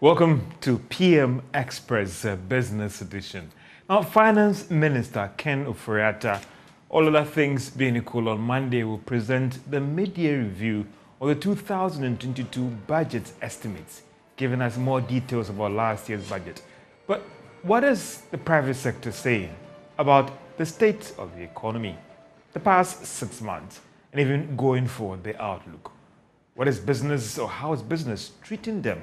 Welcome to PM Express Business Edition. Now, Finance Minister Ken Ofori-Atta, all other things being equal, on Monday will present the mid-year review of the 2022 budget estimates, giving us more details about last year's budget. But what is the private sector saying about the state of the economy, the past 6 months, and even going forward, the outlook? What is business, or how is business treating them?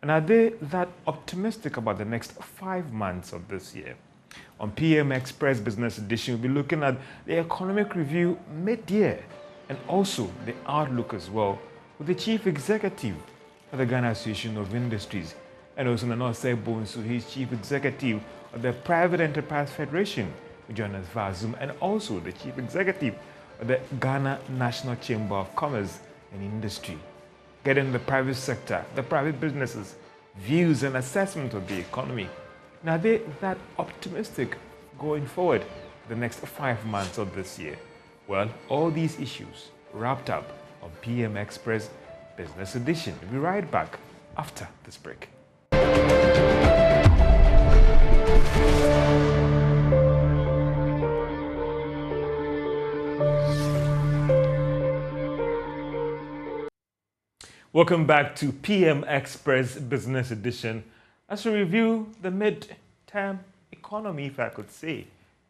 And are they that optimistic about the next 5 months of this year? On PM Express Business Edition, we'll be looking at the economic review mid-year and also the outlook as well with the Chief Executive of the Ghana Association of Industries, and also Nanose Bonsu, he's Chief Executive of the Private Enterprise Federation, who join us via Zoom, and also the Chief Executive of the Ghana National Chamber of Commerce and Industry. Getting the private sector, the private businesses' views and assessment of the economy. Now, are they that optimistic going forward the next 5 months of this year? Well, all these issues wrapped up on PM Express Business Edition. We'll be right back after this break. Welcome back to PM Express Business Edition as we review the mid-term economy, if I could say,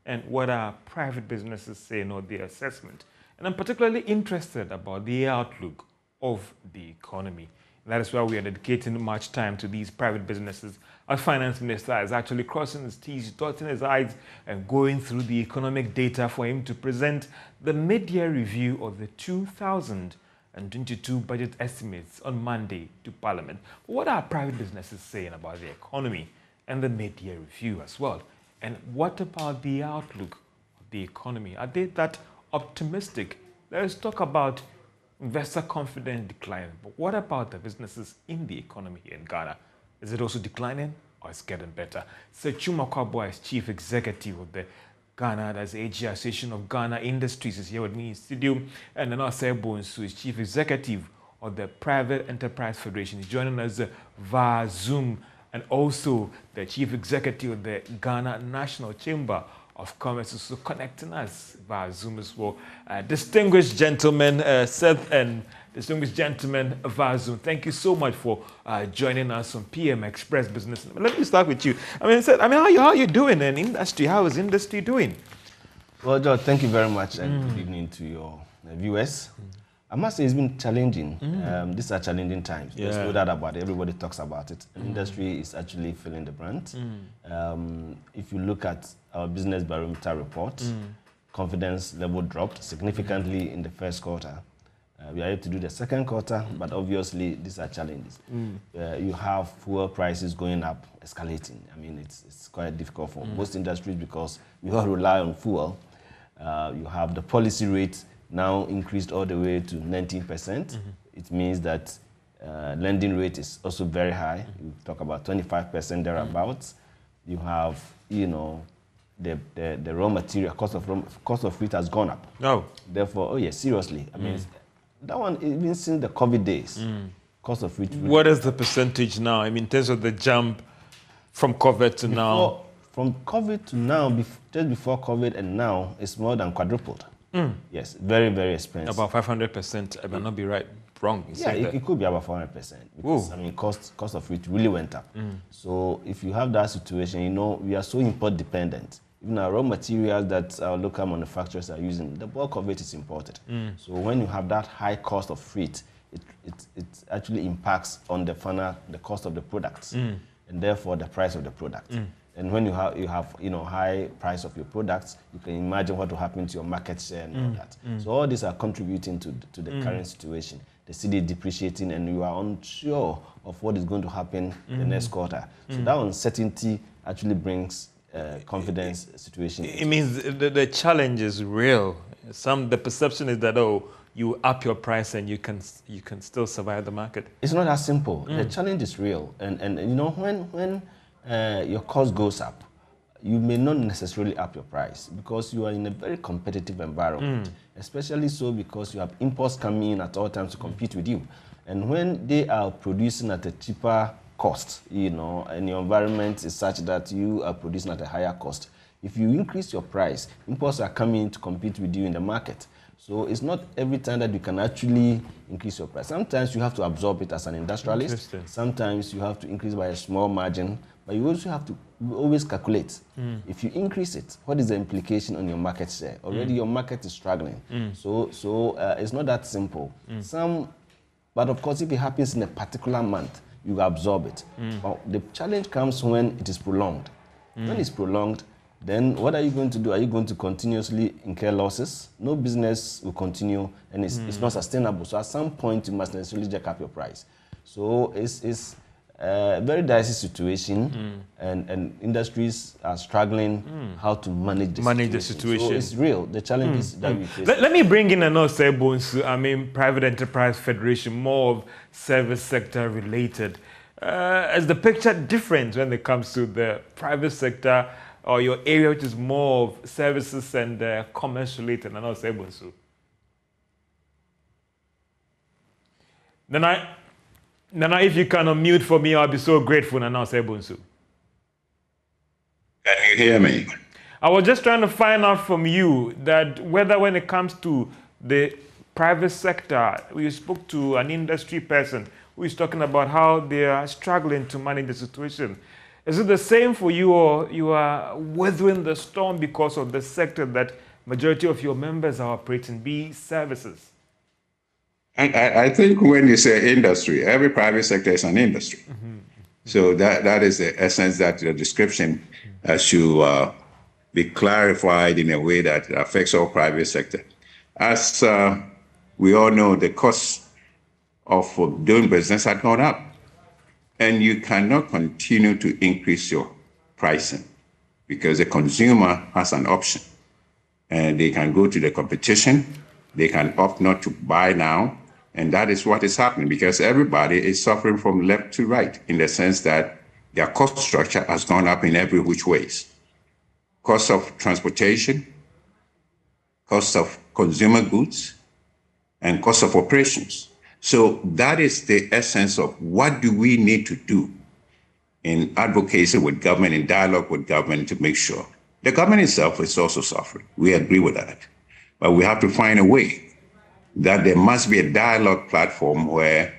and what our private businesses say or their assessment. And I'm particularly interested about the outlook of the economy. And that is why we are dedicating much time to these private businesses. Our finance minister is actually crossing his T's, dotting his I's, and going through the economic data for him to present the mid-year review of the 2022 budget estimates on Monday to Parliament. What are private businesses saying about the economy and the mid-year review as well? And what about the outlook of the economy? Are they that optimistic? There is talk about investor confidence declining, but what about the businesses in the economy here in Ghana? Is it also declining or is it getting better? Sir Chuma Kwabwa is Chief Executive of the Ghana, that's AG Association of Ghana Industries, is here with me in studio, and Nanose Bonsu is Chief Executive of the Private Enterprise Federation. He's joining us via Zoom, and also the Chief Executive of the Ghana National Chamber of Commerce, so connecting us via Zoom as well. Distinguished gentlemen, Seth, and distinguished gentlemen via Zoom, thank you so much for joining us on PM Express Business. Let me start with you. Seth, how are you doing in industry? How is industry doing? Well, George, thank you very much, and good evening to your viewers. I must say it's been challenging. These are challenging times. There's no doubt about it. Everybody talks about it. The industry is actually feeling the brunt. If you look at our business barometer report, confidence level dropped significantly in the first quarter. We are able to do the second quarter, but obviously these are challenges. You have fuel prices going up, escalating. It's quite difficult for most industries because we all rely on fuel. You have the policy rate now increased all the way to 19%. It means that lending rate is also very high. You talk about 25% thereabouts. You have, the raw material cost of wheat has gone up. No. Therefore, seriously. That one, even since the COVID days, cost of wheat. What is the percentage now? In terms of the jump from COVID to now? From COVID to now, just before COVID and now, it's more than quadrupled. Yes, very, very expensive. About 500%. I might not be wrong. It could be about 400%. Because, cost of wheat really went up. So if you have that situation, we are so import dependent. Even our raw materials that our local manufacturers are using, the bulk of it is imported. So when you have that high cost of freight, it actually impacts on the cost of the products, and therefore the price of the product. And when you have high price of your products, you can imagine what will happen to your market share and all that. So all these are contributing to the current situation. The cedi is depreciating, and you are unsure of what is going to happen the next quarter. So that uncertainty actually brings confidence situation. It means the challenge is real. The perception is that you up your price and you can still survive the market. It's not that simple. The challenge is real, and when your cost goes up, you may not necessarily up your price because you are in a very competitive environment, especially so because you have imports coming in at all times to compete with you. And when they are producing at a cheaper cost, and your environment is such that you are producing at a higher cost. If you increase your price, imports are coming to compete with you in the market. So it's not every time that you can actually increase your price. Sometimes you have to absorb it as an industrialist. Sometimes you have to increase by a small margin, but you also have to always calculate. If you increase it, what is the implication on your market share? Already your market is struggling. So it's not that simple. But of course, if it happens in a particular month, you absorb it. But the challenge comes when it is prolonged. When it's prolonged, then what are you going to do? Are you going to continuously incur losses? No business will continue, and it's not sustainable. So at some point, you must necessarily jack up your price. So it's a very dicey situation, and industries are struggling how to manage the situation. So it's real. The challenges that we face. Let me bring in another Sebunsu, Private Enterprise Federation, more of service sector related. Is the picture different when it comes to the private sector or your area, which is more of services and commerce related? And also, Nana, if you can unmute for me, I'll be so grateful. Nana Sebunsu. Can you hear me? I was just trying to find out from you that whether when it comes to the private sector, we spoke to an industry person who is talking about how they are struggling to manage the situation. Is it the same for you, or you are weathering the storm because of the sector that majority of your members are operating, be services? I think when you say industry, every private sector is an industry. So that is the essence, that the description should be clarified in a way that affects all private sector. As we all know, the cost of doing business had gone up. And you cannot continue to increase your pricing because the consumer has an option. And they can go to the competition, they can opt not to buy now. And that is what is happening, because everybody is suffering from left to right, in the sense that their cost structure has gone up in every which ways. Cost of transportation, cost of consumer goods, and cost of operations. So that is the essence of what do we need to do in advocacy with government, in dialogue with government, to make sure. The government itself is also suffering. We agree with that. But we have to find a way that there must be a dialogue platform where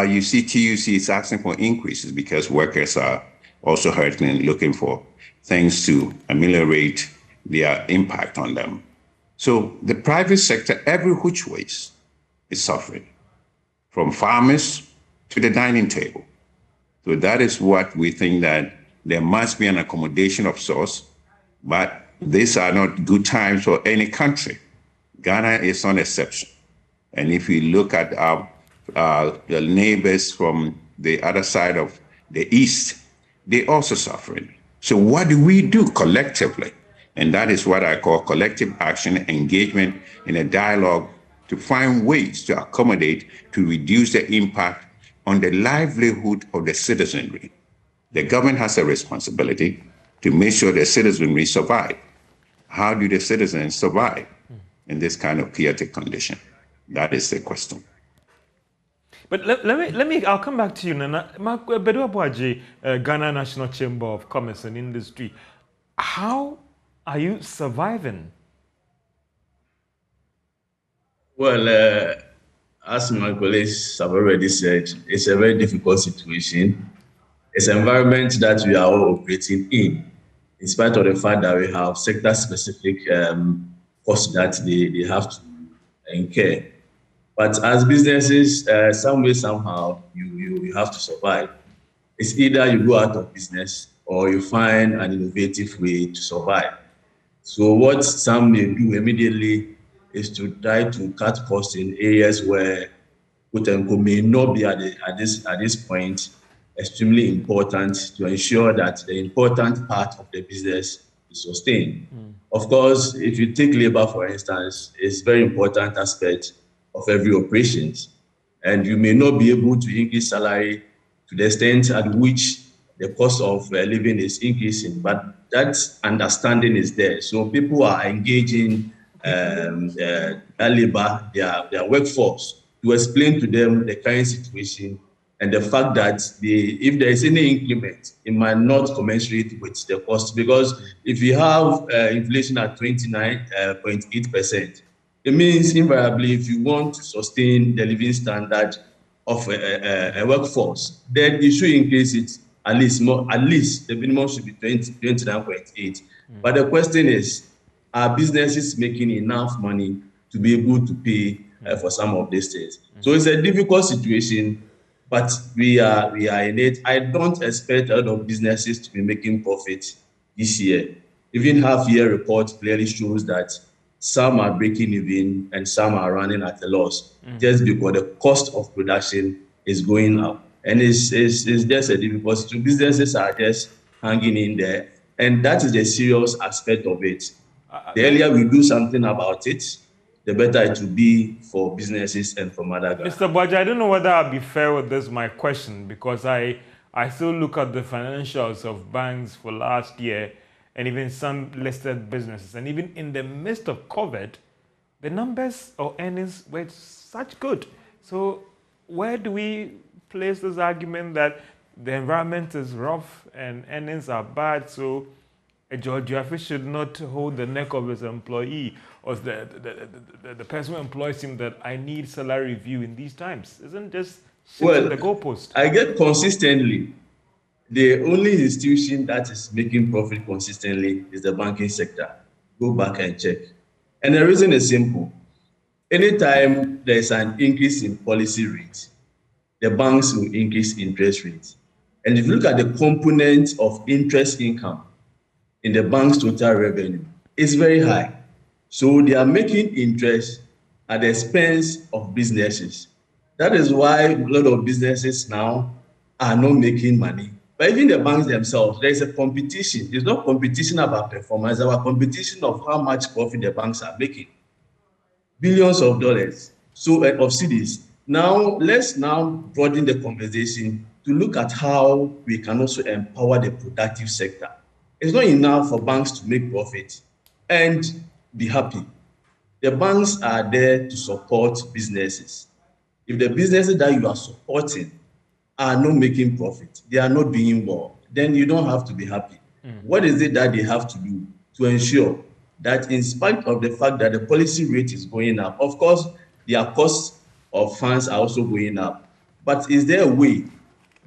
you see TUC is asking for increases because workers are also hurting and looking for things to ameliorate their impact on them. So the private sector, every which ways, is suffering, from farmers to the dining table. So that is what we think, that there must be an accommodation of sorts, but these are not good times for any country. Ghana is no exception. And if you look at our the neighbors from the other side of the East, they also suffering. So what do we do collectively? And that is what I call collective action, engagement in a dialogue to find ways to accommodate, to reduce the impact on the livelihood of the citizenry. The government has a responsibility to make sure the citizenry survive. How do the citizens survive in this kind of chaotic condition? That is the question. But let me, I'll come back to you, Nana. Ghana National Chamber of Commerce and Industry. How are you surviving? Well, as my colleagues have already said, it's a very difficult situation. It's an environment that we are all operating in spite of the fact that we have sector-specific costs that they have to incur. But as businesses, some way, somehow, you have to survive. It's either you go out of business or you find an innovative way to survive. So what some may do immediately is to try to cut costs in areas where quote-unquote may not be at this point extremely important, to ensure that the important part of the business is sustained. Of course, if you take labor, for instance, it's a very important aspect of every operations. And you may not be able to increase salary to the extent at which the cost of living is increasing, but that understanding is there. So people are engaging their labor, their workforce, to explain to them the current situation and the fact that if there is any increment, it might not commensurate with the cost. Because if you have inflation at 29.8%, it means invariably if you want to sustain the living standard of a workforce, then you should increase it at least more. At least the minimum should be 29.8. But the question is, are businesses making enough money to be able to pay for some of these things? So it's a difficult situation, but we are in it. I don't expect a lot of businesses to be making profit this year. Even half-year report clearly shows that some are breaking even and some are running at a loss, just because the cost of production is going up. And it's just a difficult situation. Businesses are just hanging in there. And that is the serious aspect of it. The earlier we do something about it, the better it will be for businesses and for Madagascar. Mr. Boaja, I don't know whether I'll be fair with this, my question, because I still look at the financials of banks for last year and even some listed businesses. And even in the midst of COVID, the numbers or earnings were such good. So where do we place this argument that the environment is rough and earnings are bad, so George Wiafe should not hold the neck of his employee or the person who employs him that I need salary review in these times? Isn't just shifting the goalpost? I get consistently, the only institution that is making profit consistently is the banking sector. Go back and check. And the reason is simple. Anytime there's an increase in policy rate, the banks will increase interest rates. And if you look at the component of interest income in the bank's total revenue, it's very high. So they are making interest at the expense of businesses. That is why a lot of businesses now are not making money. But even the banks themselves, there is a competition. It's not competition about performance, it's about competition of how much profit the banks are making. Billions of dollars, so of cedis. Now, let's now broaden the conversation to look at how we can also empower the productive sector. It's not enough for banks to make profit and be happy. The banks are there to support businesses. If the businesses that you are supporting are not making profit, they are not doing well, then you don't have to be happy. What is it that they have to do to ensure that in spite of the fact that the policy rate is going up, of course, their costs of funds are also going up, but is there a way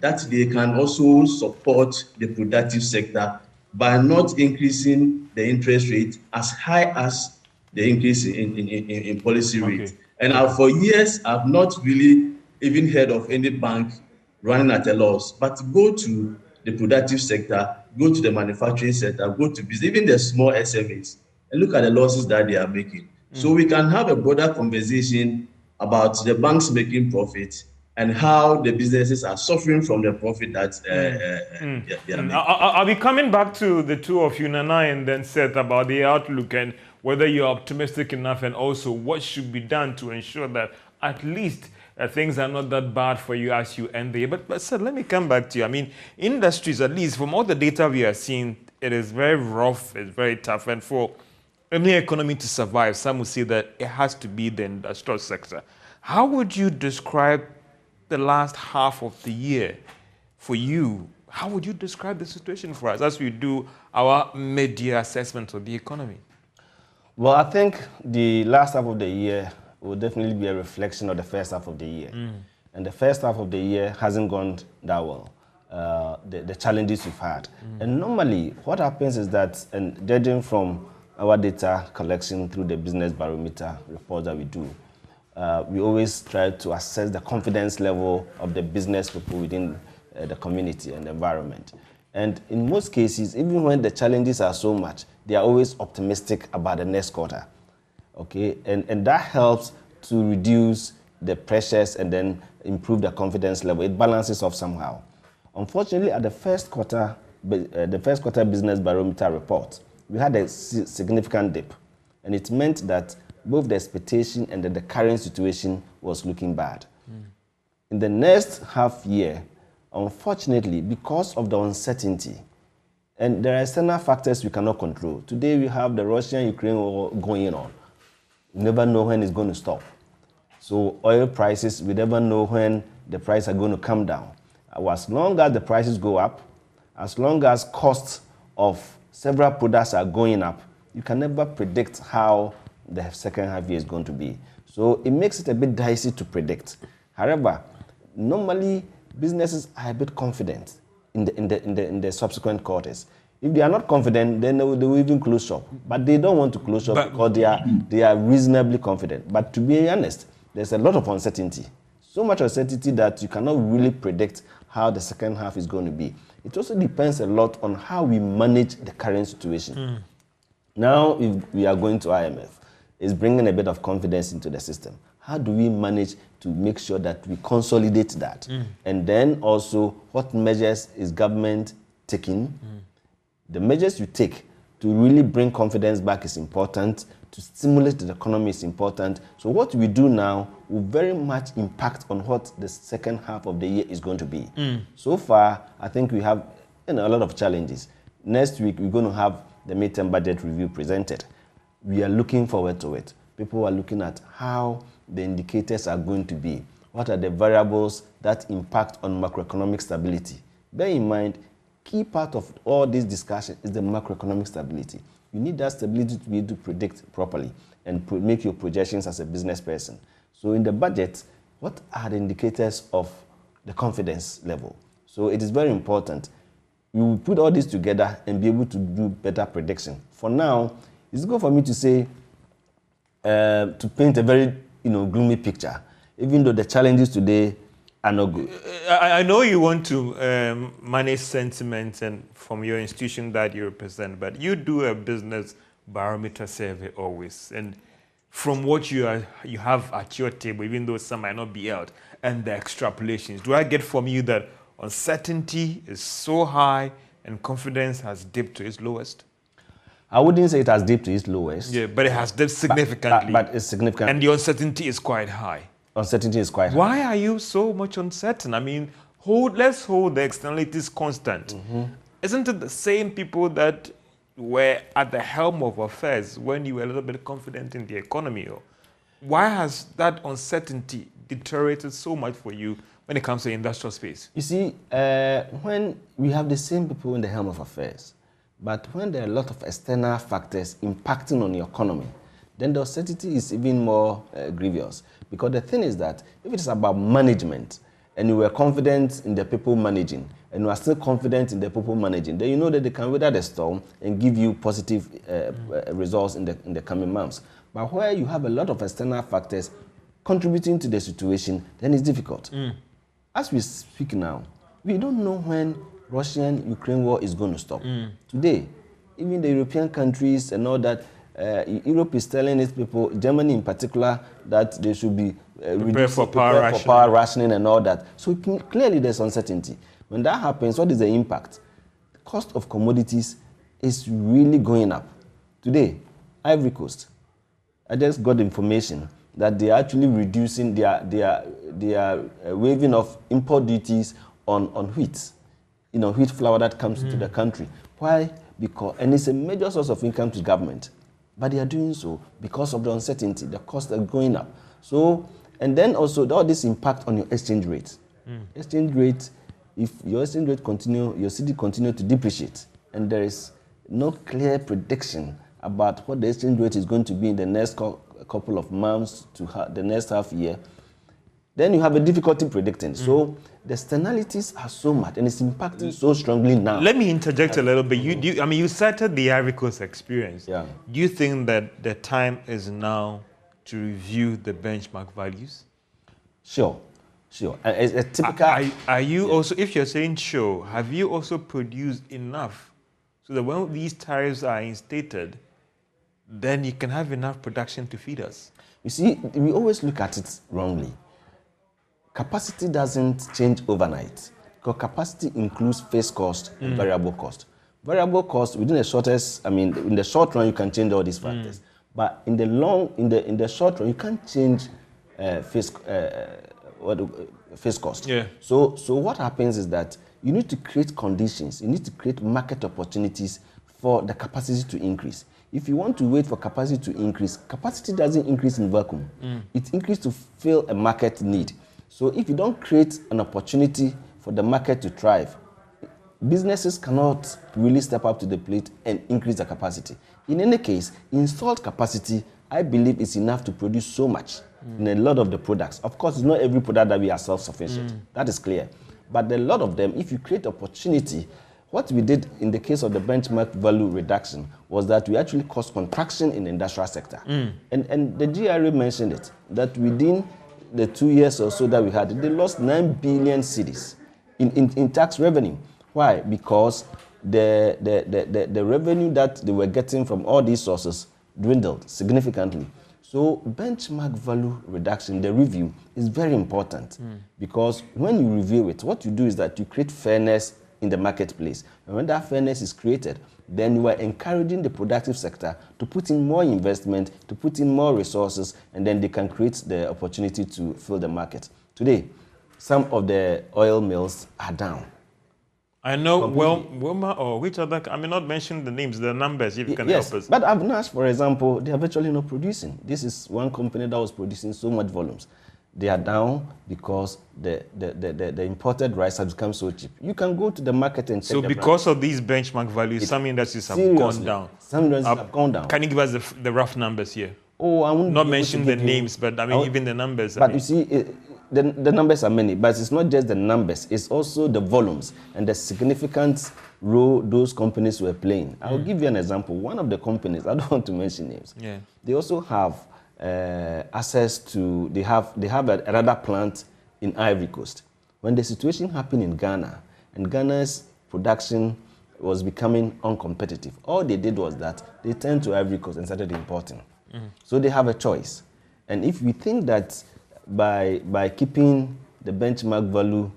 that they can also support the productive sector by not increasing the interest rate as high as the increase in policy rate? And for years, I've not really even heard of any bank running at a loss. But go to the productive sector, go to the manufacturing sector, go to business, even the small SMEs, and look at the losses that they are making. So we can have a broader conversation about the banks making profit and how the businesses are suffering from the profit that they are making. I'll be coming back to the two of you, Nana and then Seth, about the outlook and whether you're optimistic enough and also what should be done to ensure that at least things are not that bad for you as you end the year. But Seth, let me come back to you. I mean, industries, at least from all the data we are seeing, it is very rough, it's very tough. And for any economy to survive, some would say that it has to be the industrial sector. How would you describe the last half of the year for you? How would you describe the situation for us as we do our mid-year assessment of the economy? Well, I think the last half of the year will definitely be a reflection of the first half of the year. And the first half of the year hasn't gone that well. The challenges we've had. And normally, what happens is that, and judging from our data collection through the business barometer report that we do, we always try to assess the confidence level of the business people within the community and the environment. And in most cases, even when the challenges are so much, they are always optimistic about the next quarter. Okay, and that helps to reduce the pressures and then improve the confidence level. It balances off somehow. Unfortunately, at the first quarter business barometer report, we had a significant dip, and it meant that both the expectation and the current situation was looking bad. In the next half year, unfortunately, because of the uncertainty, and there are external factors we cannot control. Today we have the Russian-Ukraine war going on. We never know when it's going to stop. So oil prices, we never know when the prices are going to come down. As long as the prices go up, as long as costs of several products are going up, you can never predict how the second half year is going to be. So it makes it a bit dicey to predict. However, normally businesses are a bit confident in the subsequent quarters. If they are not confident, then they will even close shop. But they don't want to close shop because they are reasonably confident. But to be honest, there's a lot of uncertainty. So much uncertainty that you cannot really predict how the second half is going to be. It also depends a lot on how we manage the current situation. Now, if we are going to IMF, it's bringing a bit of confidence into the system. How do we manage to make sure that we consolidate that? And then also, what measures is government taking? The measures you take to really bring confidence back is important, to stimulate the economy is important. So what we do now will very much impact on what the second half of the year is going to be. So far, I think we have a lot of challenges. Next week, we're going to have the midterm budget review presented. We are looking forward to it. People are looking at how the indicators are going to be. What are the variables that impact on macroeconomic stability? Bear in mind, key part of all this discussion is the macroeconomic stability. You need that stability to be able to predict properly and make your projections as a business person. So in the budget, what are the indicators of the confidence level? So it is very important. We will put all this together and be able to do better prediction. For now, it's good for me to say, to paint a very gloomy picture, even though the challenges today are not good. I know you want to manage sentiment and from your institution that you represent, but you do a business barometer survey always. And from what you have at your table, even though some might not be out, and the extrapolations, do I get from you that uncertainty is so high and confidence has dipped to its lowest? I wouldn't say it has dipped to its lowest. Yeah, but it has dipped significantly. But it's significant. And the uncertainty is quite high. Uncertainty is quite high. Why are you so much uncertain? I mean, let's hold the externalities constant. Isn't it the same people that were at the helm of affairs when you were a little bit confident in the economy? Or why has that uncertainty deteriorated so much for you when it comes to the industrial space? You see, when we have the same people in the helm of affairs, but when there are a lot of external factors impacting on your economy, then the uncertainty is even more grievous. Because the thing is that if it is about management, and you were confident in the people managing, and you are still confident in the people managing, then you know that they can weather the storm and give you positive results in the coming months. But where you have a lot of external factors contributing to the situation, then it's difficult. As we speak now, we don't know when Russian-Ukraine war is going to stop. Today, even the European countries and all that, Europe is telling its people, Germany in particular, that they should be prepared for power rationing and all that. So clearly there's uncertainty. When that happens, what is the impact? The cost of commodities is really going up. Today, Ivory Coast, I just got information that they are actually reducing their waiving of import duties on wheat, wheat flour that comes into the country. Why? Because, and it's a major source of income to government. But they are doing so because of the uncertainty, the costs are going up. So, and then also all this impact on your exchange rate. Exchange rate, if your exchange rate your cedi continue to depreciate, and there is no clear prediction about what the exchange rate is going to be in the next couple of months to the next half year, then you have a difficulty predicting. So the externalities are so much, and it's impacting so strongly now. Let me interject a little bit. You cited the Ivory Coast experience. Yeah. Do you think that the time is now to review the benchmark values? Sure. A typical. Are you also, if you're saying sure, have you also produced enough so that when these tariffs are instated, then you can have enough production to feed us? You see, we always look at it wrongly. Capacity doesn't change overnight, because capacity includes fixed cost and variable cost. Variable cost within the shortest, in the short run, you can change all these factors. But in the short run, you can't change fixed cost. Yeah. So what happens is that you need to create conditions, you need to create market opportunities for the capacity to increase. If you want to wait for capacity to increase, capacity doesn't increase in vacuum. It increases to fill a market need. So if you don't create an opportunity for the market to thrive, businesses cannot really step up to the plate and increase the capacity. In any case, installed capacity, I believe, is enough to produce so much in a lot of the products. Of course, it's not every product that we are self-sufficient. That is clear. But a lot of them, if you create opportunity, what we did in the case of the benchmark value reduction was that we actually caused contraction in the industrial sector. And the GRA mentioned it, that within the 2 years or so that we had, they lost 9 billion cedis in tax revenue. Why? Because the revenue that they were getting from all these sources dwindled significantly. So benchmark value reduction, the review, is very important because when you review it, what you do is that you create fairness in the marketplace. And when that fairness is created, then you are encouraging the productive sector to put in more investment, to put in more resources, and then they can create the opportunity to fill the market. Today, some of the oil mills are down. I know, well, Wilma or which other, I may not mention the names, the numbers, if you can help us. But Avnash, for example, they are virtually not producing. This is one company that was producing so much volumes. They are down because the imported rice has become so cheap. You can go to the market and check. So because of these benchmark values, some industries have gone down. Some industries have gone down. Can you give us the rough numbers here? Oh, I won't not mention the names, but I mean even the numbers. But you see, the numbers are many, but it's not just the numbers, it's also the volumes and the significant role those companies were playing. I'll give you an example. One of the companies, I don't want to mention names, they also have access to, they have another plant in Ivory Coast. When the situation happened in Ghana, and Ghana's production was becoming uncompetitive, all they did was that they turned to Ivory Coast and started importing. So they have a choice. And if we think that by keeping the benchmark value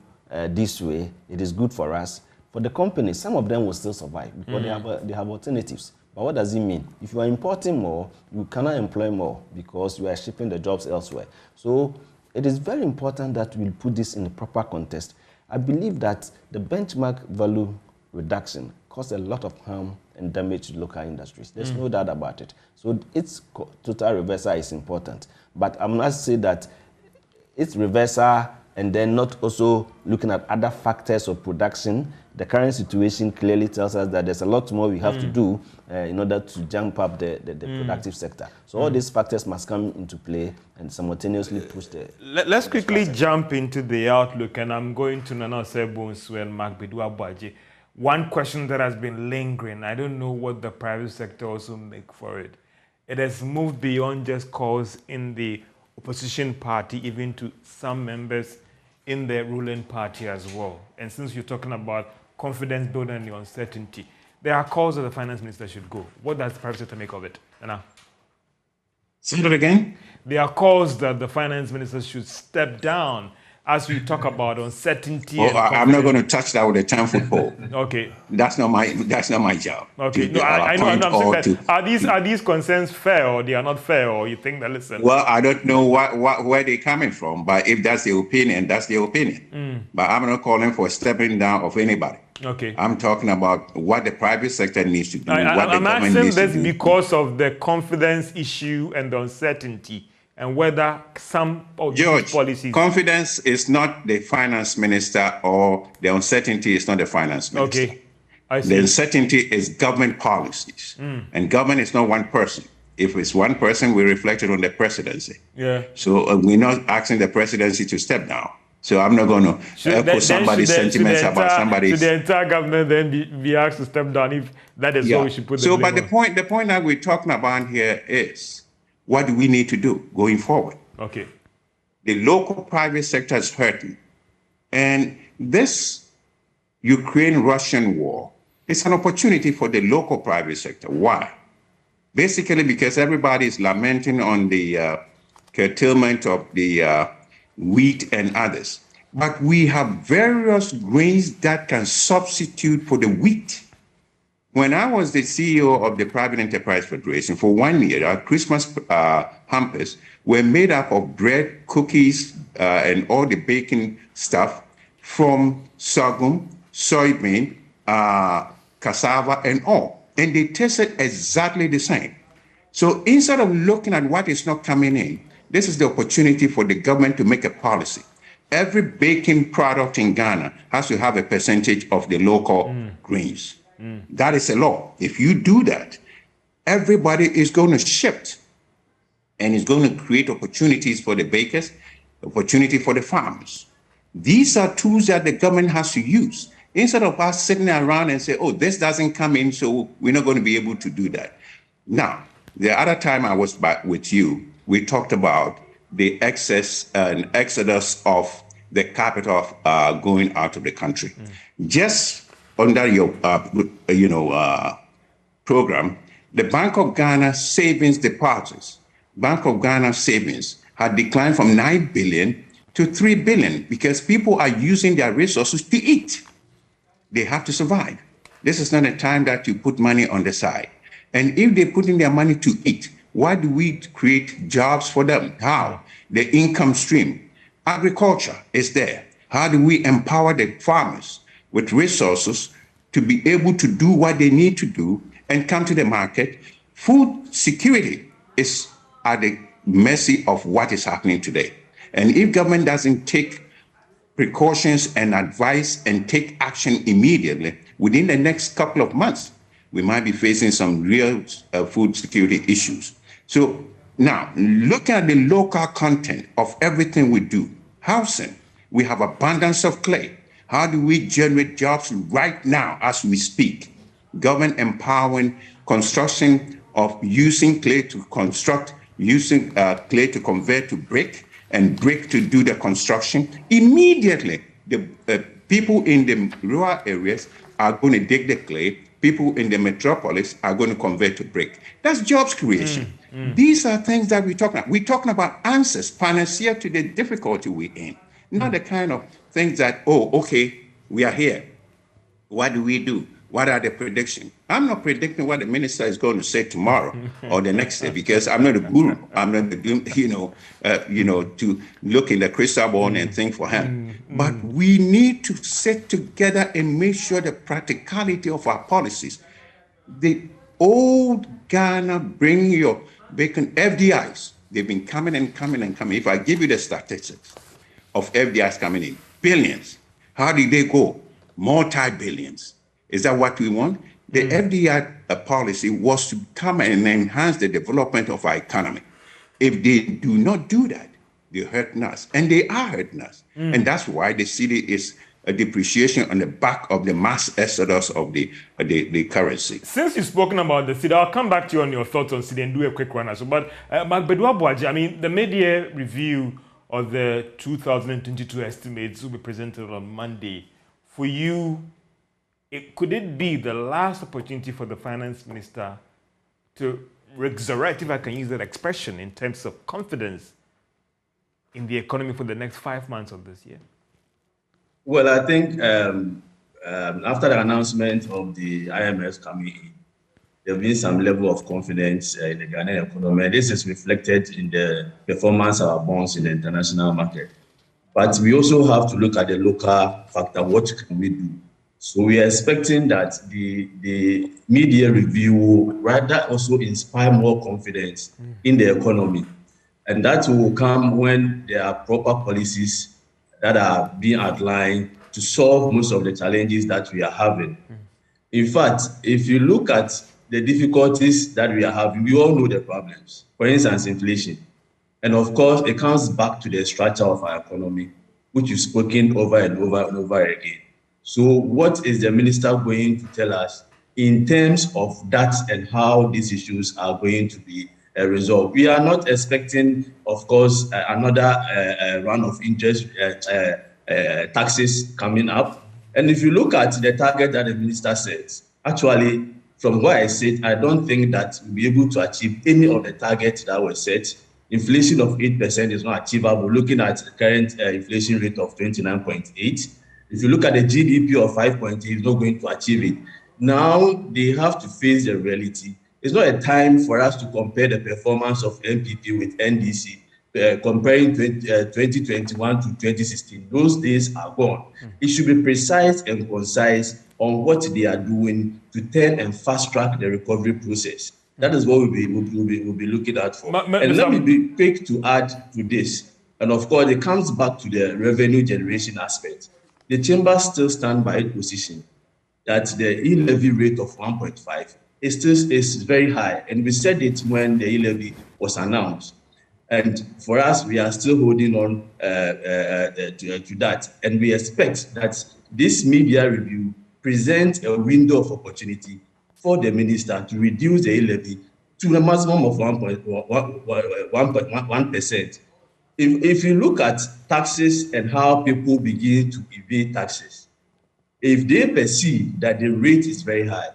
this way, it is good for us, for the companies, some of them will still survive because they have alternatives. But what does it mean? If you are importing more, you cannot employ more because you are shipping the jobs elsewhere. So it is very important that we put this in the proper context. I believe that the benchmark value reduction caused a lot of harm and damage to local industries. There's no doubt about it. So its total reversal is important. But I must say that its reversal and then not also looking at other factors of production, the current situation clearly tells us that there's a lot more we have to do in order to jump up the productive sector. So all these factors must come into play and simultaneously push the... Let's quickly jump into the outlook, and I'm going to Nana Osebunsu and Mark Bidu-Abuaji. One question that has been lingering, I don't know what the private sector also make for it. It has moved beyond just calls in the opposition party, even to some members in the ruling party as well. And since you're talking about confidence building and the uncertainty, there are calls that the finance minister should go. What does the private sector make of it? Anna? Say that again? There are calls that the finance minister should step down as we talk about uncertainty. Well, I'm not going to touch that with a 10-foot pole. Okay. That's not my job. Okay. No, I know. I'm saying that. Are these concerns fair, or they are not fair, or you think that, listen? Well, I don't know where they're coming from, but if that's the opinion, that's the opinion. But I'm not calling for stepping down of anybody. Okay. I'm talking about what the private sector needs to do. I'm asking this because of the confidence issue and the uncertainty, and whether some of these policies... confidence is not the finance minister, or the uncertainty is not the finance minister. Okay, I see. The uncertainty is government policies. And government is not one person. If it's one person, we reflect it on the presidency. Yeah. So we're not asking the presidency to step down. So I'm not going to put somebody's sentiments about somebody's... Should the entire government then be asked to step down if that is what we should put the blame but the point that we're talking about here is, what do we need to do going forward? Okay. The local private sector is hurting. And this Ukraine-Russian war is an opportunity for the local private sector. Why? Basically because everybody is lamenting on the curtailment of the wheat and others. But we have various grains that can substitute for the wheat. When I was the CEO of the Private Enterprise Federation for 1 year, our Christmas hampers were made up of bread, cookies, and all the baking stuff from sorghum, soybean, cassava, and all. And they tasted exactly the same. So instead of looking at what is not coming in, this is the opportunity for the government to make a policy every baking product in Ghana has to have a percentage of the local grains. That is a law. If you do that, everybody is going to shift, and it's going to create opportunities for the bakers, opportunity for the farmers. These are tools that the government has to use. Instead of us sitting around and say, oh, this doesn't come in, so we're not going to be able to do that. Now, the other time I was back with you, we talked about the excess and exodus of the capital going out of the country. Just under your, program, the Bank of Ghana savings deposits, Bank of Ghana savings had declined from 9 billion to 3 billion because people are using their resources to eat. They have to survive. This is not a time that you put money on the side. And if they put in their money to eat, why do we create jobs for them? How? The income stream. Agriculture is there. How do we empower the farmers with resources to be able to do what they need to do and come to the market? Food security is at the mercy of what is happening today. And if government doesn't take precautions and advice and take action immediately, within the next couple of months, we might be facing some real food security issues. So now, look at the local content of everything we do. Housing, we have abundance of clay. How do we generate jobs right now as we speak? Government empowering construction of using clay to construct, using clay to convert to brick, and brick to do the construction. Immediately, the people in the rural areas are going to dig the clay. People in the metropolis are going to convert to brick. That's jobs creation. These are things that we're talking about. We're talking about answers, panacea to the difficulty we're in. Not the kind of things that, oh, okay, we are here. What do we do? What are the predictions? I'm not predicting what the minister is going to say tomorrow or the next day because I'm not a guru. I'm not, to look in the crystal ball and think for him. But we need to sit together and make sure the practicality of our policies. The old Ghana, bring your bacon FDIs. They've been coming and coming and coming. If I give you the statistics of FDIs coming in, billions. How did they go? Multi-billions. Is that what we want? The FDI policy was to come and enhance the development of our economy. If they do not do that, they're hurting us. And they are hurting us. And that's why the city is a depreciation on the back of the mass exodus of the currency. Since you've spoken about the city, I'll come back to you on your thoughts on city and do a quick one as well. But Magbedu Abuaji, I mean, the mid-year review of the 2022 estimates will be presented on Monday. For you, could it be the last opportunity for the finance minister to resurrect, if I can use that expression, in terms of confidence in the economy for the next 5 months of this year? Well, I think after the announcement of the IMF coming in, there's been some level of confidence in the Ghanaian economy. This is reflected in the performance of our bonds in the international market. But we also have to look at the local factor. What can we do? So we are expecting that the mid-year review will rather also inspire more confidence in the economy. And that will come when there are proper policies that are being outlined to solve most of the challenges that we are having. In fact, if you look at the difficulties that we are having, we all know the problems. For instance, inflation. And of course, it comes back to the structure of our economy, which you've spoken over and over and over again. So what is the minister going to tell us in terms of that and how these issues are going to be resolved? We are not expecting, of course, another round of interest taxes coming up. And if you look at the target that the minister sets, actually, from what I said, I don't think that we'll be able to achieve any of the targets that were set. Inflation of 8% is not achievable, looking at the current inflation rate of 29.8. If you look at the GDP of 5.8, it's not going to achieve it. Now they have to face the reality. It's not a time for us to compare the performance of MPP with NDC, comparing 2021 to 2016. Those days are gone. It should be precise and concise on what they are doing to turn and fast track the recovery process. That is what we'll be looking at for. And let me be quick to add to this. And of course, it comes back to the revenue generation aspect. The chamber still stand by its position that the e-levy rate of 1.5 is very high. And we said it when the e-levy was announced. And for us, we are still holding on to that. And we expect that this media review presents a window of opportunity for the minister to reduce the e-levy to a maximum of 1.1%. If you look at taxes and how people begin to evade taxes, if they perceive that the rate is very high,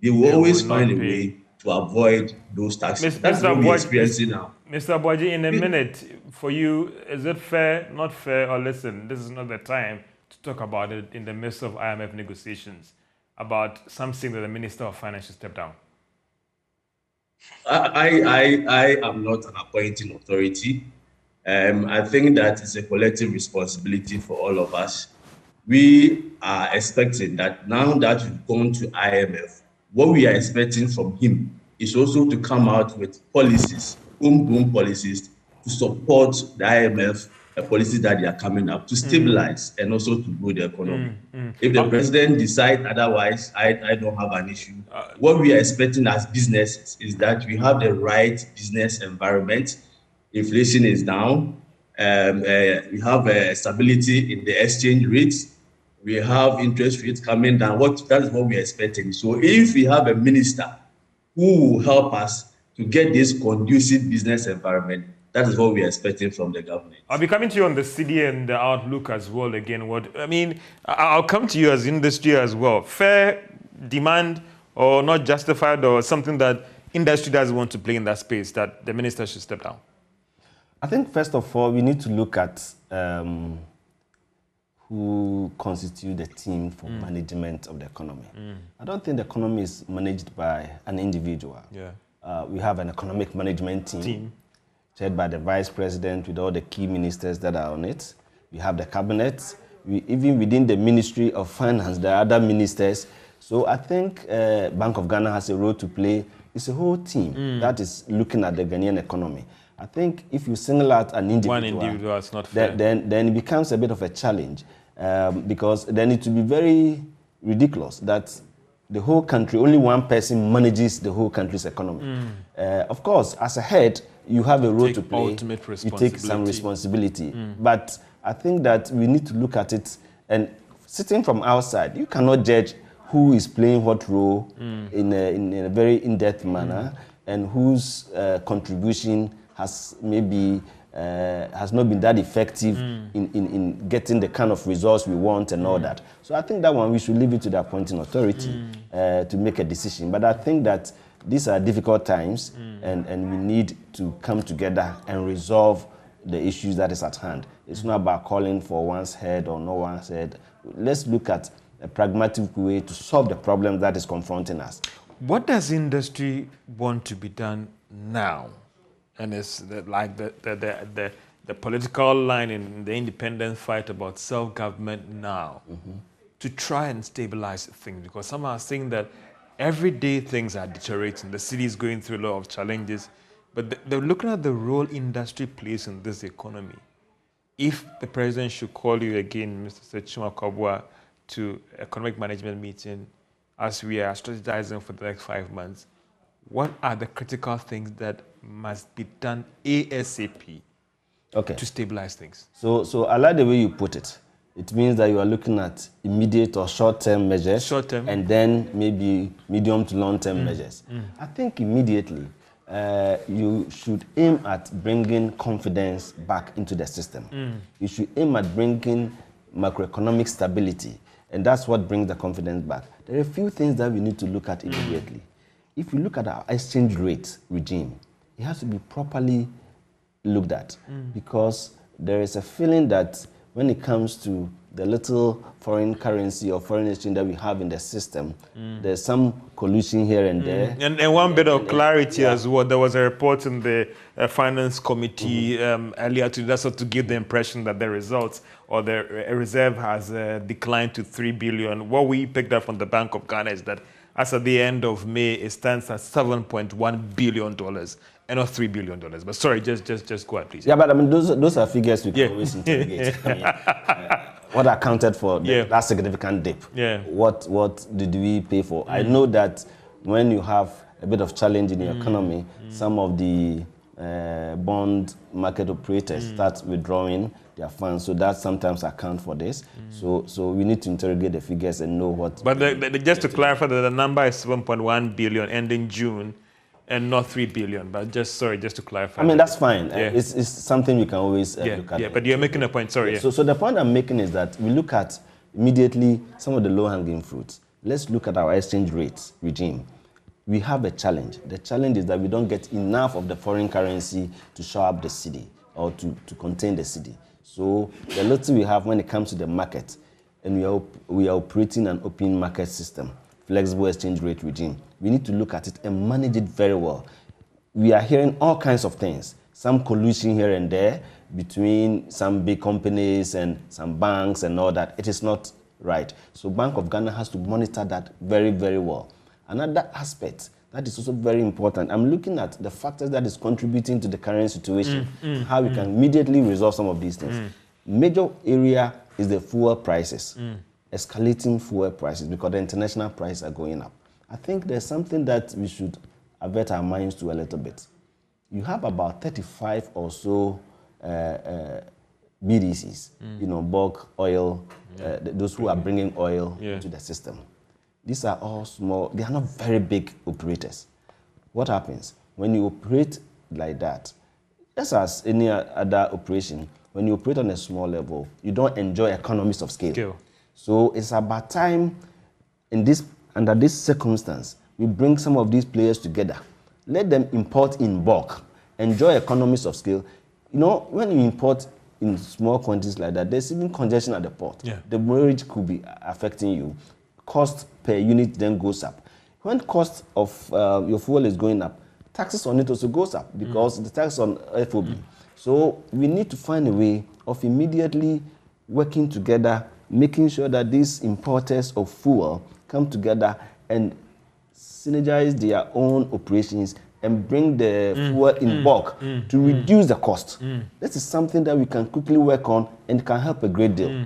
they will always find a way to avoid those taxes. That's what we're experiencing now. Mr. Boji, in a minute, for you, is it fair, not fair, or listen, this is not the time to talk about it in the midst of IMF negotiations, about something that the Minister of Finance should step down? I am not an appointing authority. I think that it's a collective responsibility for all of us. We are expecting that now that we've gone to IMF, what we are expecting from him is also to come out with policies, homegrown policies, to support the IMF policies that they are coming up, to stabilize and also to grow the economy. If the president decides otherwise, I don't have an issue. What we are expecting as businesses is that we have the right business environment. Inflation is down. We have stability in the exchange rates. We have interest rates coming down. That is what we are expecting. So if we have a minister who will help us to get this conducive business environment, that is what we are expecting from the government. I'll be coming to you on the CD and the outlook as well again. I'll come to you as industry as well. Fair demand or not justified, or something that industry doesn't want to play in that space, that the minister should step down? I think first of all, we need to look at who constitute the team for management of the economy. I don't think the economy is managed by an individual. Yeah. We have an economic management team chaired by the vice president with all the key ministers that are on it. We have the cabinet. Even within the Ministry of Finance, there are other ministers. So I think Bank of Ghana has a role to play. It's a whole team that is looking at the Ghanaian economy. I think if you single out an individual, one individual is not fair. Then it becomes a bit of a challenge, because then it will be very ridiculous that the whole country, only one person manages the whole country's economy. Of course, as a head, you have a role to play. You take some responsibility. But I think that we need to look at it, and sitting from outside, you cannot judge who is playing what role in a very in-depth manner, and whose contribution has maybe has not been that effective in getting the kind of results we want and all that. So I think that one we should leave it to the appointing authority to make a decision. But I think that these are difficult times, and we need to come together and resolve the issues that is at hand. It's not about calling for one's head or no one's head. Let's look at a pragmatic way to solve the problem that is confronting us. What does industry want to be done now? And it's like the political line in the independence fight about self-government now to try and stabilize things, because some are saying that every day things are deteriorating. The city is going through a lot of challenges, but they're looking at the role industry plays in this economy. If the president should call you again, Mr. Sechuma Kobwa, to economic management meeting as we are strategizing for the next 5 months, what are the critical things that must be done ASAP to stabilize things? So I like the way you put it. It means that you are looking at immediate or short-term measures, and then maybe medium to long-term measures. I think immediately you should aim at bringing confidence back into the system. You should aim at bringing macroeconomic stability, and that's what brings the confidence back. There are a few things that we need to look at immediately. If you look at our exchange rate regime, it has to be properly looked at, because there is a feeling that when it comes to the little foreign currency or foreign exchange that we have in the system, there's some collusion here and there. And one bit of clarity as well. There was a report in the Finance Committee earlier today that sort to give the impression that the results or the reserve has declined to 3 billion. What we picked up from the Bank of Ghana is that as at the end of May, it stands at $7.1 billion and not $3 billion. But sorry, just go ahead, please. Yeah, but I mean, those are figures we can always interrogate. I mean, what accounted for that significant dip? Yeah. What did we pay for? I know that when you have a bit of challenge in your economy, some of the bond market operators start withdrawing their funds, so that sometimes account for this. So we need to interrogate the figures and know what. But just to clarify, that the number is 7.1 billion ending June, and not 3 billion. But just to clarify. I mean, that's fine. Yeah. It's something we can always look at. Yeah, but you're making a point. Sorry. Yeah. So the point I'm making is that we look at immediately some of the low-hanging fruits. Let's look at our exchange rates regime. We have a challenge. The challenge is that we don't get enough of the foreign currency to show up the city or to contain the city. So the little we have when it comes to the market, and we are operating an open market system, flexible exchange rate regime. We need to look at it and manage it very well. We are hearing all kinds of things, some collusion here and there between some big companies and some banks and all that. It is not right. So Bank of Ghana has to monitor that very, very well. Another aspect that is also very important, I'm looking at the factors that is contributing to the current situation, how we can immediately resolve some of these things. Major area is the fuel prices, escalating fuel prices because the international prices are going up. I think there's something that we should avert our minds to a little bit. You have about 35 or so BDCs, bulk oil, those who are bringing oil into the system. These are all small, they are not very big operators. What happens? When you operate like that, just as any other operation, when you operate on a small level, you don't enjoy economies of scale. So it's about time under this circumstance, we bring some of these players together. Let them import in bulk, enjoy economies of scale. When you import in small quantities like that, there's even congestion at the port. Yeah. The mortgage could be affecting you. Cost per unit then goes up. When cost of your fuel is going up, taxes on it also goes up because the tax on FOB. So we need to find a way of immediately working together, making sure that these importers of fuel come together and synergize their own operations and bring the fuel in bulk to reduce the cost. This is something that we can quickly work on and can help a great deal.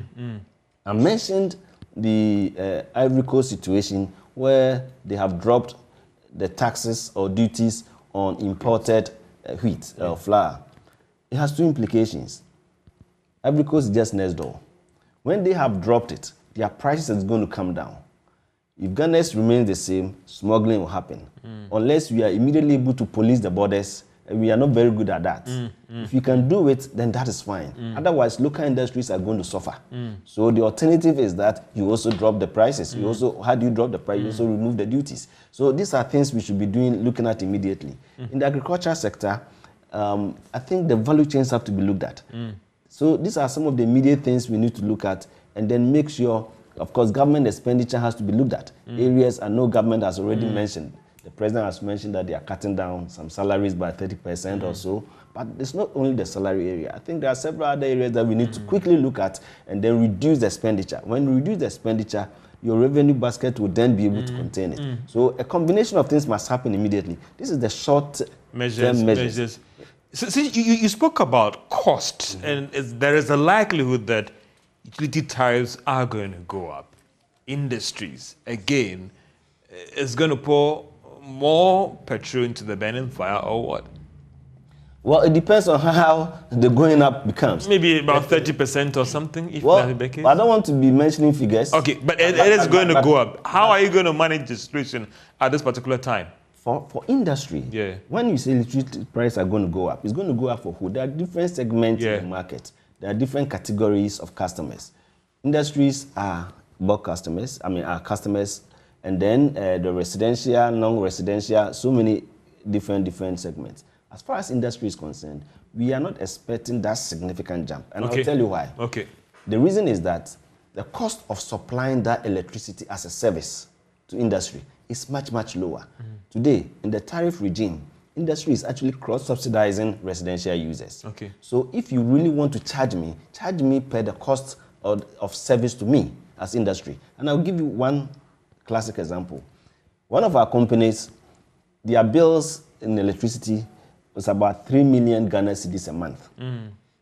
I mentioned the Ivory Coast situation where they have dropped the taxes or duties on imported wheat or flour. It has two implications. Ivory Coast is just next door. When they have dropped it, their prices is going to come down. If Ghana's remains the same, smuggling will happen. Unless we are immediately able to police the borders, and we are not very good at that. If you can do it, then that is fine. Otherwise, local industries are going to suffer. So the alternative is that you also drop the prices. You also, how do you drop the price? You also remove the duties. So these are things we should be looking at immediately. In the agriculture sector, I think the value chains have to be looked at. So these are some of the immediate things we need to look at and then make sure, of course, government expenditure has to be looked at. Areas I know government has already mentioned. The president has mentioned that they are cutting down some salaries by 30% or so. But it's not only the salary area. I think there are several other areas that we need to quickly look at and then reduce the expenditure. When you reduce the expenditure, your revenue basket will then be able to contain it. So a combination of things must happen immediately. This is the short-term measures. So you spoke about cost, and there is a likelihood that utility tariffs are going to go up. Industries, again, is going to pour more petrol into the burning fire, or what? Well, it depends on how the going up becomes. Maybe about 30% or something, if that's the case. I don't want to be mentioning figures. Okay, but it is going to go up. How are you going to manage the situation at this particular time? For industry, when you say electricity prices are going to go up, it's going to go up for who? There are different segments in the market. There are different categories of customers. Industries are bulk customers, are customers, and then the residential, non-residential, so many different segments. As far as industry is concerned, we are not expecting that significant jump. And I'll tell you why. Okay. The reason is that the cost of supplying that electricity as a service to industry is much, much lower. Today, in the tariff regime, industry is actually cross-subsidizing residential users. Okay. So if you really want to charge me per the cost of service to me as industry. And I'll give you one classic example. One of our companies, their bills in electricity was about 3 million Ghana cedis a month.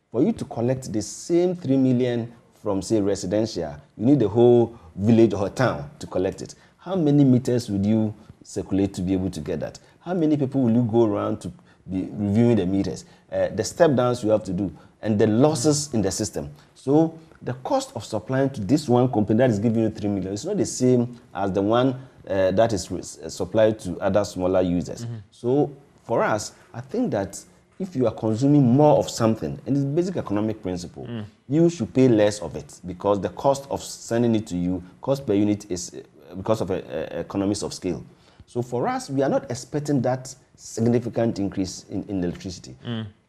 For you to collect the same 3 million from, say, residential, you need the whole village or town to collect it. How many meters would you circulate to be able to get that? How many people will you go around to be reviewing the meters? The step downs you have to do, and the losses in the system. So the cost of supplying to this one company that is giving you 3 million is not the same as the one that is supplied to other smaller users. So for us, I think that if you are consuming more of something, and it's basic economic principle, you should pay less of it, because the cost of sending it to you, cost per unit, is because of economies of scale. So for us, we are not expecting that significant increase in electricity.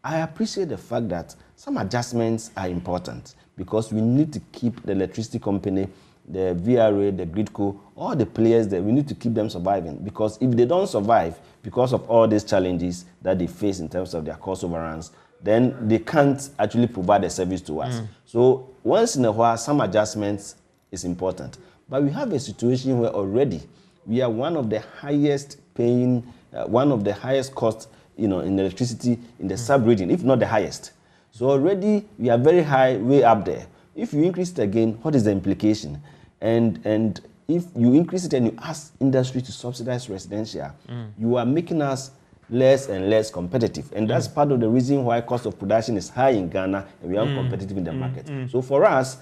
I appreciate the fact that some adjustments are important, because we need to keep the electricity company, the VRA, the Gridco, all the players there, we need to keep them surviving. Because if they don't survive because of all these challenges that they face in terms of their cost overruns, then they can't actually provide a service to us. So once in a while, some adjustments is important. But we have a situation where already we are one of the highest paying, one of the highest costs, in electricity in the sub-region, if not the highest. So already we are very high, way up there. If you increase it again, what is the implication? And if you increase it and you ask industry to subsidize residential, you are making us less and less competitive. And that's part of the reason why cost of production is high in Ghana and we are competitive in the market. So for us,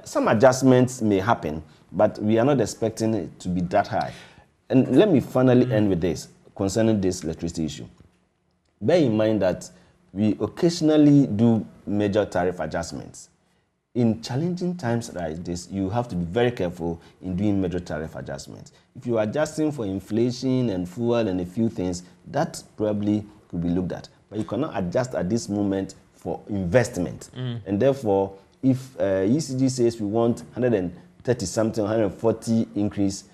some adjustments may happen, but we are not expecting it to be that high. And let me finally end with this, concerning this electricity issue. Bear in mind that we occasionally do major tariff adjustments. In challenging times like this, you have to be very careful in doing major tariff adjustments. If you are adjusting for inflation and fuel and a few things, that probably could be looked at. But you cannot adjust at this moment for investment. And therefore, if ECG says we want 130 something, 140 increase,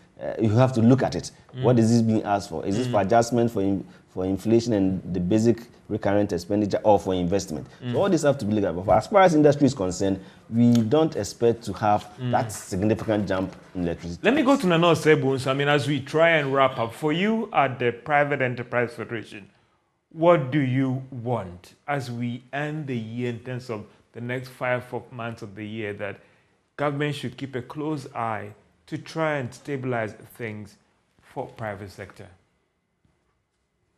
you have to look at it. What is this being asked for? Is this for adjustment for inflation and the basic recurrent expenditure, or for investment? So all this have to be looked at. But as far as industry is concerned, we don't expect to have that significant jump in electricity. Let me go to Nana Osebun. I mean, as we try and wrap up, for you at the Private Enterprise Federation, what do you want as we end the year in terms of the next 5 months of the year, that government should keep a close eye to try and stabilize things for private sector?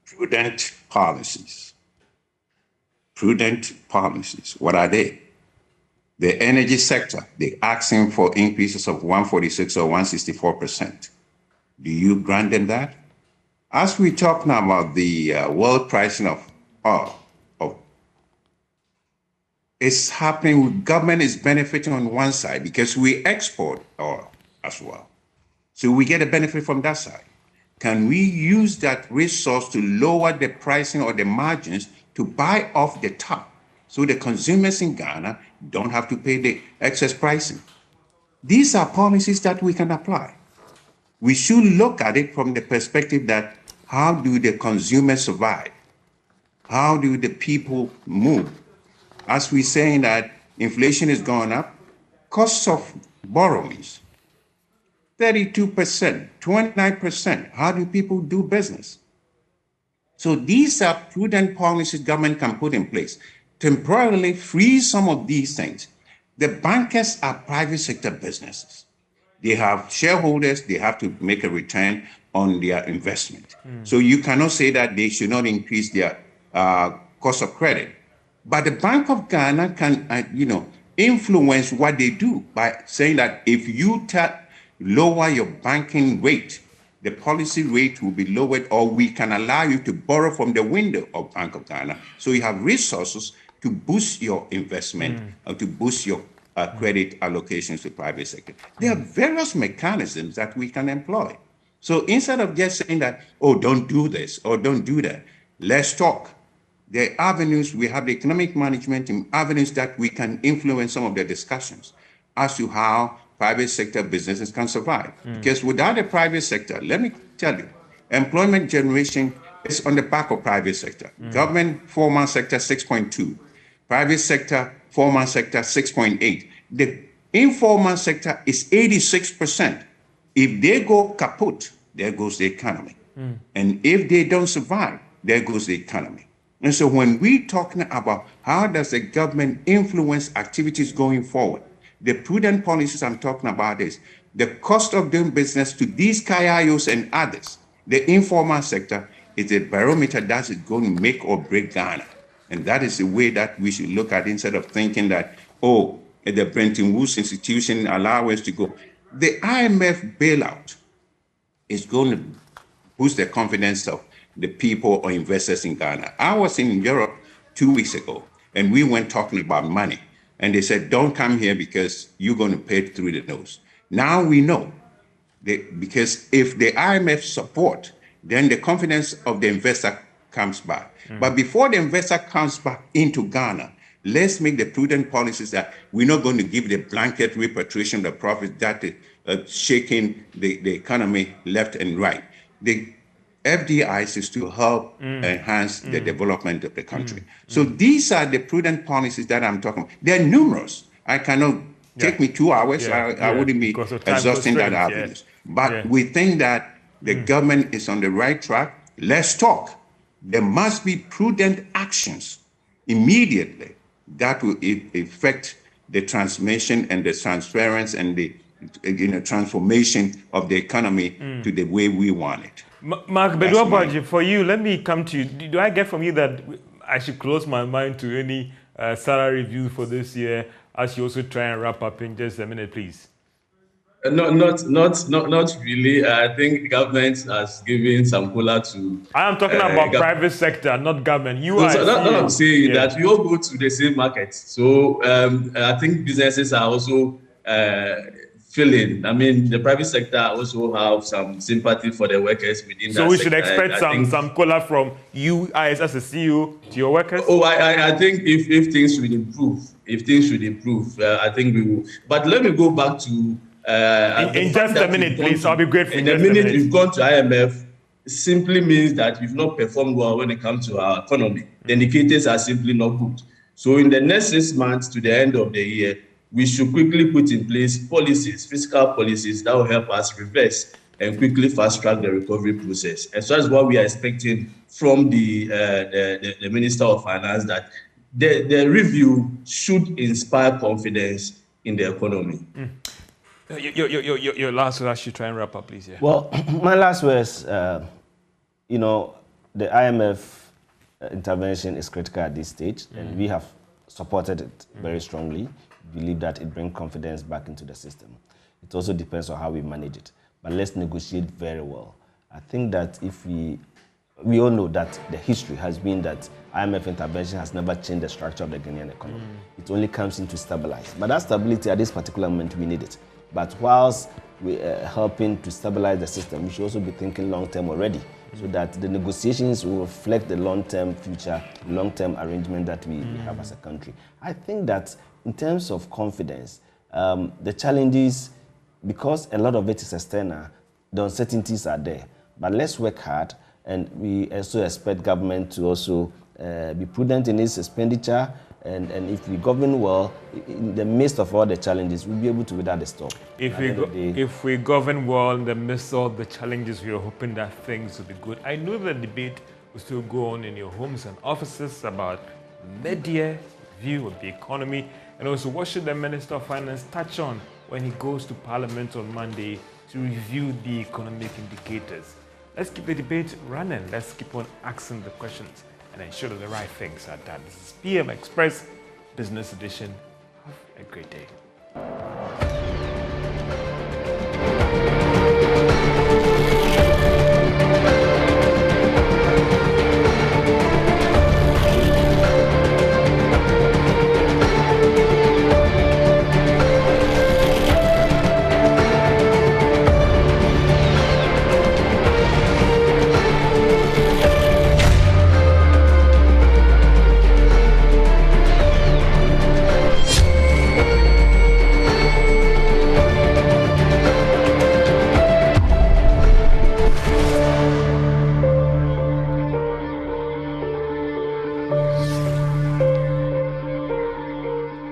Prudent policies. Prudent policies. What are they? The energy sector, they're asking for increases of 146 or 164%. Do you grant them that? As we talk now about the world pricing of oil, it's happening, government is benefiting on one side because we export oil as well. So we get a benefit from that side. Can we use that resource to lower the pricing or the margins to buy off the top, so the consumers in Ghana don't have to pay the excess pricing? These are policies that we can apply. We should look at it from the perspective that, how do the consumers survive? How do the people move? As we're saying that inflation is going up, costs of borrowings, 32%, 29%. How do people do business? So these are prudent policies government can put in place. Temporarily free some of these things. The bankers are private sector businesses. They have shareholders, they have to make a return on their investment. So you cannot say that they should not increase their cost of credit. But the Bank of Ghana can, influence what they do by saying that if you lower your banking rate, the policy rate will be lowered, or we can allow you to borrow from the window of Bank of Ghana. So you have resources to boost your investment or to boost your credit allocations to private sector. There are various mechanisms that we can employ. So instead of just saying that, oh, don't do this or don't do that, let's talk. There are avenues, we have the economic management and avenues that we can influence some of the discussions as to how private sector businesses can survive. Because without the private sector, let me tell you, employment generation is on the back of private sector. Government, formal sector, 6.2. Private sector, formal sector, 6.8. The informal sector is 86%. If they go kaput, there goes the economy. And if they don't survive, there goes the economy. And so when we're talking about how does the government influence activities going forward, the prudent policies I'm talking about is the cost of doing business to these KIOs and others. The informal sector is a barometer that is going to make or break Ghana. And that is the way that we should look at it, instead of thinking that, oh, the Bretton Woods institution allow us to go. The IMF bailout is going to boost the confidence of the people or investors in Ghana. I was in Europe 2 weeks ago, and we went talking about money. And they said, don't come here because you're going to pay it through the nose. Now we know, because if the IMF support, then the confidence of the investor comes back. But before the investor comes back into Ghana, let's make the prudent policies that we're not going to give the blanket repatriation of the profits that is shaking the economy left and right. The FDIs is to help enhance the development of the country. So these are the prudent policies that I'm talking about. They're numerous. I cannot take me 2 hours. I wouldn't be exhausting that avenues. But we think that the government is on the right track. Let's talk. There must be prudent actions immediately that will affect the transformation and the transference and the transformation of the economy to the way we want it. Mark Beduabaji, for you, let me come to you. Do I get from you that I should close my mind to any salary review for this year, as you also try and wrap up in just a minute, please? Not really. I think government has given some cola to. I am talking about private sector, not government. I'm saying that we all go to the same market. So I think businesses are also feeling. I mean, the private sector also have some sympathy for the workers within that sector. So we should expect some cola from you as a CEO to your workers? Oh, I think if things should improve, I think we will. But let me go back to. In just a minute, please. I'll be grateful. In the minute you've gone to IMF, simply means that you've not performed well when it comes to our economy. The indicators are simply not good. So in the next 6 months to the end of the year, we should quickly put in place policies, fiscal policies that will help us reverse and quickly fast track the recovery process. And so that's what we are expecting from the Minister of Finance, that the review should inspire confidence in the economy. Your last words, you try and wrap up, please. Yeah. Well, my last words, the IMF intervention is critical at this stage, and we have supported it very strongly. We believe that it brings confidence back into the system. It also depends on how we manage it. But let's negotiate very well. I think that if we all know that the history has been that IMF intervention has never changed the structure of the Ghanaian economy. It only comes in to stabilize. But that stability at this particular moment, we need it. But whilst we are helping to stabilize the system, we should also be thinking long-term already, so that the negotiations will reflect the long-term future, long-term arrangement that we have as a country. I think that in terms of confidence, the challenges, because a lot of it is external, the uncertainties are there. But let's work hard, and we also expect government to also be prudent in its expenditure. And if we govern well, in the midst of all the challenges, we'll be able to weather the storm. If we govern well in the midst of the challenges, we are hoping that things will be good. I know the debate will still go on in your homes and offices about mid-year view of the economy, and also what should the Minister of Finance touch on when he goes to Parliament on Monday to review the economic indicators. Let's keep the debate running. Let's keep on asking the questions and ensure that the right things are done. This is PM Express Business Edition. Have a great day.